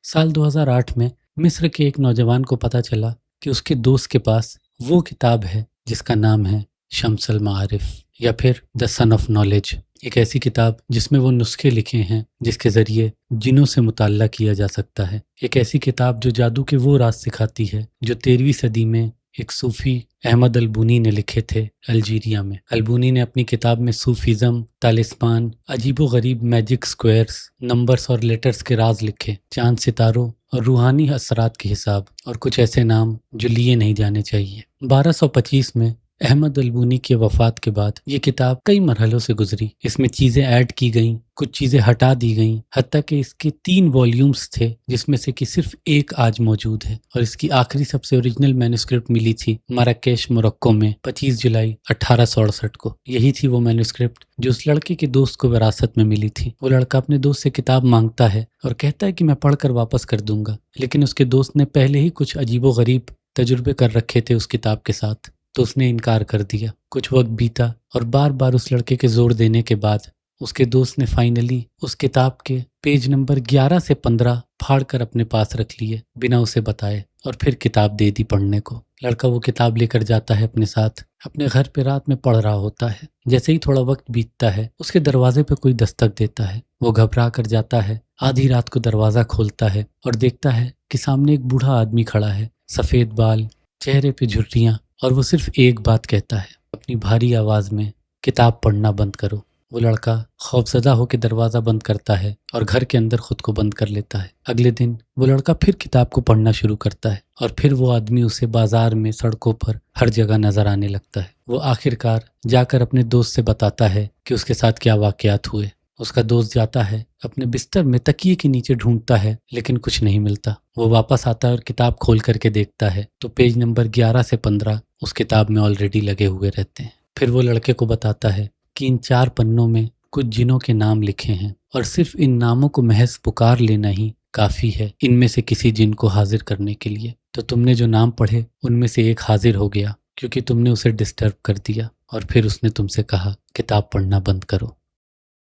साल 2008 में मिस्र के एक नौजवान को पता चला कि उसके दोस्त के पास वो किताब है जिसका नाम है शम्सुल मारिफ या फिर द सन ऑफ नॉलेज। एक ऐसी किताब जिसमें वो नुस्खे लिखे हैं जिसके ज़रिए जिनों से मुताल्ला किया जा सकता है। एक ऐसी किताब जो जादू के वो राज सिखाती है जो 13वीं सदी में एक सूफ़ी अहमद अलबूनी ने लिखे थे अल्जीरिया में। अलबूनी ने अपनी किताब में सूफीज़म, तालिस्मान, अजीबो गरीब मैजिक स्क्वायर्स, नंबर्स और लेटर्स के राज लिखे, चांद सितारों और रूहानी असरात के हिसाब और कुछ ऐसे नाम जो लिए नहीं जाने चाहिए। 1225 में अहमद अलबूनी की वफ़ात के बाद ये किताब कई मरहलों से गुजरी। इसमें चीज़ें ऐड की गईं, कुछ चीज़ें हटा दी गईं, हत्ता कि इसके 3 वॉल्यूम्स थे जिसमें से कि सिर्फ एक आज मौजूद है। और इसकी आखिरी सबसे ओरिजिनल मैन्युस्क्रिप्ट मिली थी माराकेश मोरक्को में 25 जुलाई 1868 को। यही थी वो मैन्युस्क्रिप्ट जो उस लड़के के दोस्त को विरासत में मिली थी। वो लड़का अपने दोस्त से किताब मांगता है और कहता है कि मैं पढ़कर वापस कर दूंगा, लेकिन उसके दोस्त ने पहले ही कुछ अजीबो गरीब तजुर्बे कर रखे थे उस किताब के साथ, तो उसने इनकार कर दिया। कुछ वक्त बीता और बार बार उस लड़के के जोर देने के बाद उसके दोस्त ने फाइनली उस किताब के पेज नंबर 11 से 15 फाड़ कर अपने पास रख लिए बिना उसे बताए और फिर किताब दे दी पढ़ने को। लड़का वो किताब लेकर जाता है अपने साथ, अपने घर पे रात में पढ़ रहा होता है। जैसे ही थोड़ा वक्त बीतता है उसके दरवाजे पे कोई दस्तक देता है। वो घबरा कर जाता है, आधी रात को दरवाज़ा खोलता है और देखता है कि सामने एक बूढ़ा आदमी खड़ा है, सफ़ेद बाल, चेहरे पे झुर्रियाँ, और वो सिर्फ एक बात कहता है अपनी भारी आवाज़ में, किताब पढ़ना बंद करो। वो लड़का खौफजदा होकर दरवाज़ा बंद करता है और घर के अंदर खुद को बंद कर लेता है। अगले दिन वो लड़का फिर किताब को पढ़ना शुरू करता है और फिर वो आदमी उसे बाजार में, सड़कों पर, हर जगह नजर आने लगता है। वो आखिरकार जाकर अपने दोस्त से बताता है कि उसके साथ क्या वाकयात हुए। उसका दोस्त जाता है, अपने बिस्तर में तकिए के नीचे ढूंढता है, लेकिन कुछ नहीं मिलता। वो वापस आता है और किताब खोल करके देखता है तो पेज नंबर 11 से 15 उस किताब में ऑलरेडी लगे हुए रहते हैं। फिर वो लड़के को बताता है कि इन 4 पन्नों में कुछ जिनों के नाम लिखे हैं और सिर्फ इन नामों को महज पुकार लेना ही काफ़ी है इनमें से किसी जिन को हाजिर करने के लिए। तो तुमने जो नाम पढ़े उनमें से एक हाजिर हो गया क्योंकि तुमने उसे डिस्टर्ब कर दिया और फिर उसने तुमसे कहा किताब पढ़ना बंद करो।